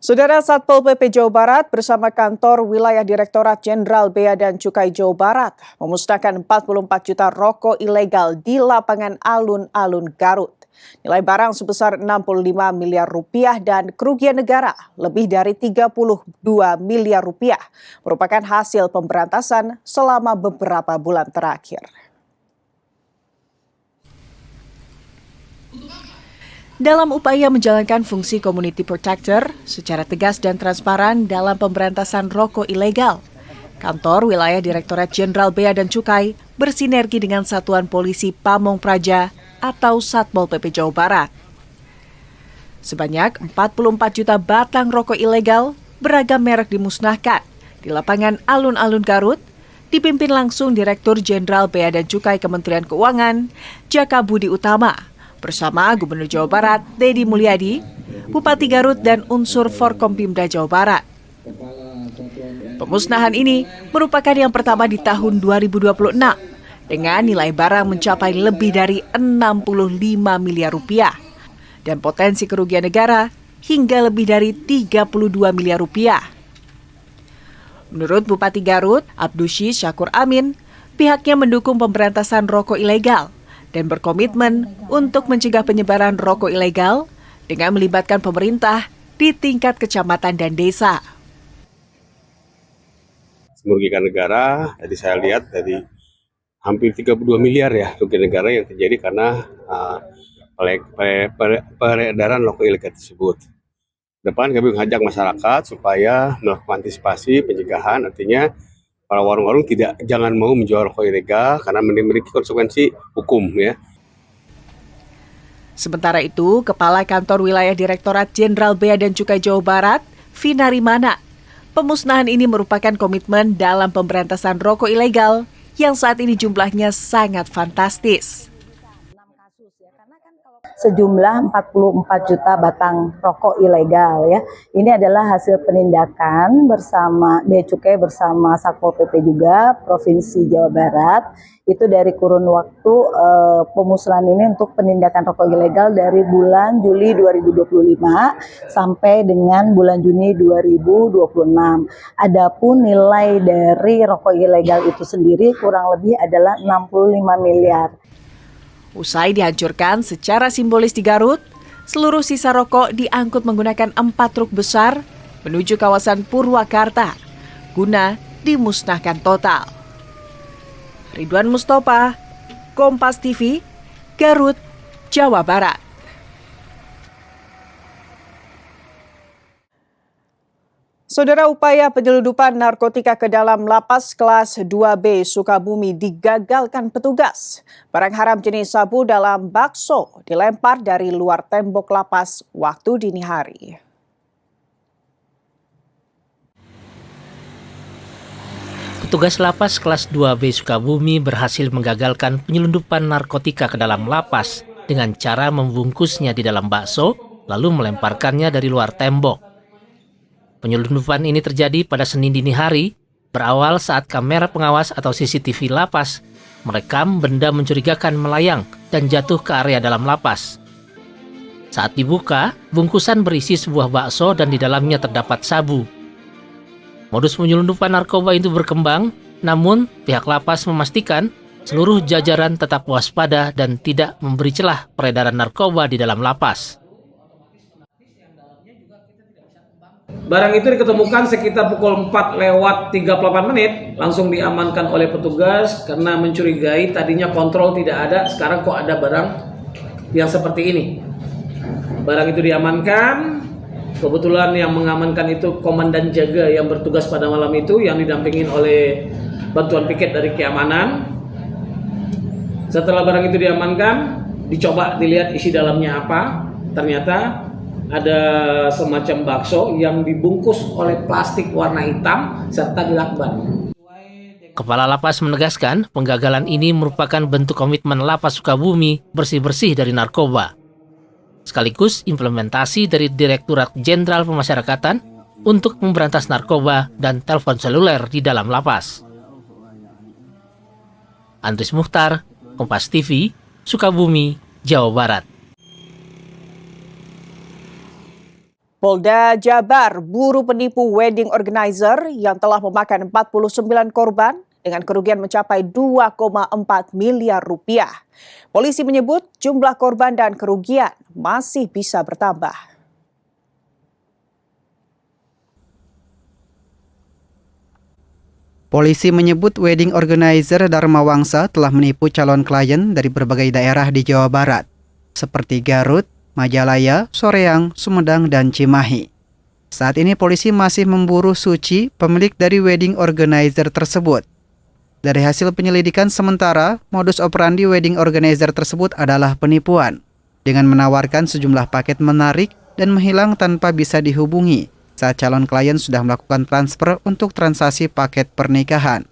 Saudara, Satpol PP Jawa Barat bersama kantor wilayah Direktorat Jenderal Bea dan Cukai Jawa Barat memusnahkan 44 juta rokok ilegal di lapangan alun-alun Garut. Nilai barang sebesar 65 miliar rupiah dan kerugian negara lebih dari 32 miliar rupiah merupakan hasil pemberantasan selama beberapa bulan terakhir. Dalam upaya menjalankan fungsi community protector secara tegas dan transparan dalam pemberantasan rokok ilegal, kantor wilayah Direktorat Jenderal Bea dan Cukai bersinergi dengan Satuan Polisi Pamong Praja atau Satpol PP Jawa Barat. Sebanyak 44 juta batang rokok ilegal beragam merek dimusnahkan di lapangan alun-alun Garut, dipimpin langsung Direktur Jenderal Bea dan Cukai Kementerian Keuangan, Jaka Budi Utama, bersama Gubernur Jawa Barat, Deddy Mulyadi, Bupati Garut, dan unsur Forkompimda Jawa Barat. Pemusnahan ini merupakan yang pertama di tahun 2026, dengan nilai barang mencapai lebih dari 65 miliar rupiah, dan potensi kerugian negara hingga lebih dari 32 miliar rupiah. Menurut Bupati Garut, Abdushi Syakur Amin, pihaknya mendukung pemberantasan rokok ilegal dan berkomitmen untuk mencegah penyebaran rokok ilegal dengan melibatkan pemerintah di tingkat kecamatan dan desa. Merugikan negara, tadi saya lihat dari hampir 32 miliar ya kerugian negara yang terjadi karena peredaran rokok ilegal tersebut. Depan kami mengajak masyarakat supaya melakukan antisipasi pencegahan, artinya para warung-warung jangan mau menjual rokok ilegal karena memiliki konsekuensi hukum ya. Sementara itu, Kepala Kantor Wilayah Direktorat Jenderal Bea dan Cukai Jawa Barat, Vina Rimana, pemusnahan ini merupakan komitmen dalam pemberantasan rokok ilegal yang saat ini jumlahnya sangat fantastis. Sejumlah 44 juta batang rokok ilegal ya. Ini adalah hasil penindakan bersama Bea Cukai bersama Satpol PP juga Provinsi Jawa Barat. Itu dari kurun waktu pemusnahan ini untuk penindakan rokok ilegal dari bulan Juli 2025 sampai dengan bulan Juni 2026. Adapun nilai dari rokok ilegal itu sendiri kurang lebih adalah 65 miliar. Usai dihancurkan secara simbolis di Garut, seluruh sisa rokok diangkut menggunakan 4 truk besar menuju kawasan Purwakarta guna dimusnahkan total. Ridwan Mustopa, Kompas TV, Garut, Jawa Barat. Saudara, upaya penyelundupan narkotika ke dalam lapas kelas 2B Sukabumi digagalkan petugas. Barang haram jenis sabu dalam bakso dilempar dari luar tembok lapas waktu dini hari. Petugas lapas kelas 2B Sukabumi berhasil menggagalkan penyelundupan narkotika ke dalam lapas dengan cara membungkusnya di dalam bakso lalu melemparkannya dari luar tembok. Penyelundupan ini terjadi pada Senin dini hari, berawal saat kamera pengawas atau CCTV lapas merekam benda mencurigakan melayang dan jatuh ke area dalam lapas. Saat dibuka, bungkusan berisi sebuah bakso dan di dalamnya terdapat sabu. Modus penyelundupan narkoba itu berkembang, namun pihak lapas memastikan seluruh jajaran tetap waspada dan tidak memberi celah peredaran narkoba di dalam lapas. Barang itu diketemukan sekitar pukul 4:38, langsung diamankan oleh petugas karena mencurigai tadinya kontrol tidak ada, sekarang kok ada barang yang seperti ini. Barang itu diamankan, kebetulan yang mengamankan itu komandan jaga yang bertugas pada malam itu yang didampingin oleh bantuan piket dari keamanan. Setelah barang itu diamankan, dicoba dilihat isi dalamnya apa, ternyata ada semacam bakso yang dibungkus oleh plastik warna hitam serta dilakban. Kepala lapas menegaskan penggagalan ini merupakan bentuk komitmen lapas Sukabumi bersih-bersih dari narkoba. Sekaligus implementasi dari Direktorat Jenderal Pemasyarakatan untuk memberantas narkoba dan telepon seluler di dalam lapas. Andris Mukhtar, Kompas TV, Sukabumi, Jawa Barat. Polda Jabar buru penipu wedding organizer yang telah memakan 49 korban dengan kerugian mencapai 2,4 miliar rupiah. Polisi menyebut jumlah korban dan kerugian masih bisa bertambah. Polisi menyebut wedding organizer Dharma Wangsa telah menipu calon klien dari berbagai daerah di Jawa Barat, seperti Garut, Majalaya, Soreang, Sumedang, dan Cimahi. Saat ini polisi masih memburu Suci, pemilik dari wedding organizer tersebut. Dari hasil penyelidikan sementara, modus operandi wedding organizer tersebut adalah penipuan, dengan menawarkan sejumlah paket menarik dan menghilang tanpa bisa dihubungi saat calon klien sudah melakukan transfer untuk transaksi paket pernikahan.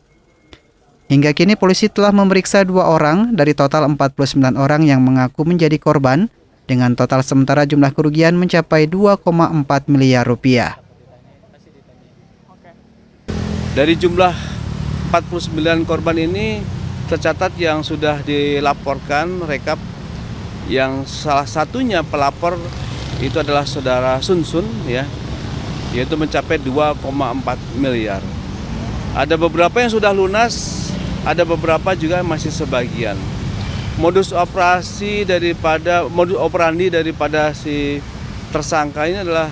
Hingga kini polisi telah memeriksa 2 orang dari total 49 orang yang mengaku menjadi korban, dengan total sementara jumlah kerugian mencapai 2,4 miliar rupiah. Dari jumlah 49 korban ini tercatat yang sudah dilaporkan rekap, yang salah satunya pelapor itu adalah saudara Sunsun, ya, yaitu mencapai 2,4 miliar. Ada beberapa yang sudah lunas, ada beberapa juga masih sebagian. Modus operandi daripada si tersangka ini adalah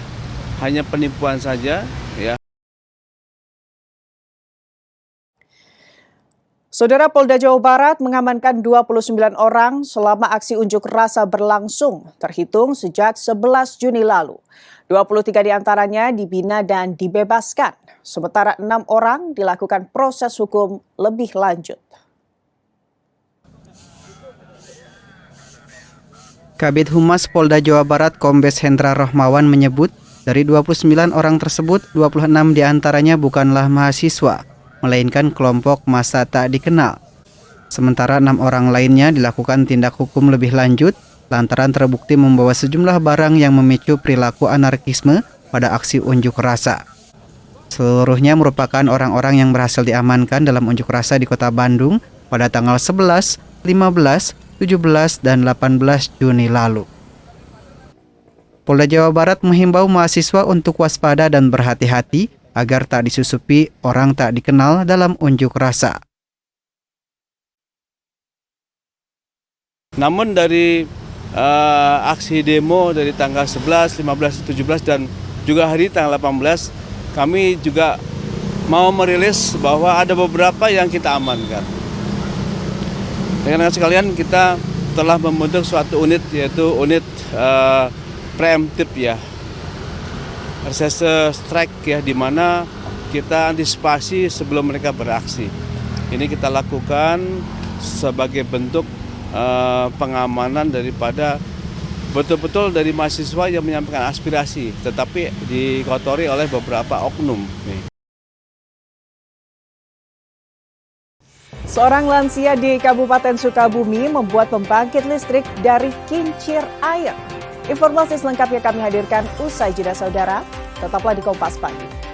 hanya penipuan saja, ya. Saudara, Polda Jawa Barat mengamankan 29 orang selama aksi unjuk rasa berlangsung, terhitung sejak 11 Juni lalu. 23 diantaranya dibina dan dibebaskan, sementara 6 orang dilakukan proses hukum lebih lanjut. Kabid Humas Polda Jawa Barat Kombes Hendra Rohmawan menyebut, dari 29 orang tersebut, 26 diantaranya bukanlah mahasiswa, melainkan kelompok massa tak dikenal. Sementara 6 orang lainnya dilakukan tindak hukum lebih lanjut, lantaran terbukti membawa sejumlah barang yang memicu perilaku anarkisme pada aksi unjuk rasa. Seluruhnya merupakan orang-orang yang berhasil diamankan dalam unjuk rasa di Kota Bandung pada tanggal 11, 15, 17 dan 18 Juni lalu. Polda Jawa Barat menghimbau mahasiswa untuk waspada dan berhati-hati agar tak disusupi orang tak dikenal dalam unjuk rasa. Namun dari aksi demo dari tanggal 11, 15, 17 dan juga hari tanggal 18, kami juga mau merilis bahwa ada beberapa yang kita amankan. Dengan sekalian, kita telah membentuk suatu unit, yaitu unit preemptif, ya, reserse strike, ya, di mana kita antisipasi sebelum mereka beraksi. Ini kita lakukan sebagai bentuk pengamanan daripada betul-betul dari mahasiswa yang menyampaikan aspirasi, tetapi dikotori oleh beberapa oknum. Seorang lansia di Kabupaten Sukabumi membuat pembangkit listrik dari kincir air. Informasi selengkapnya kami hadirkan usai jeda, saudara. Tetaplah di Kompas Pagi.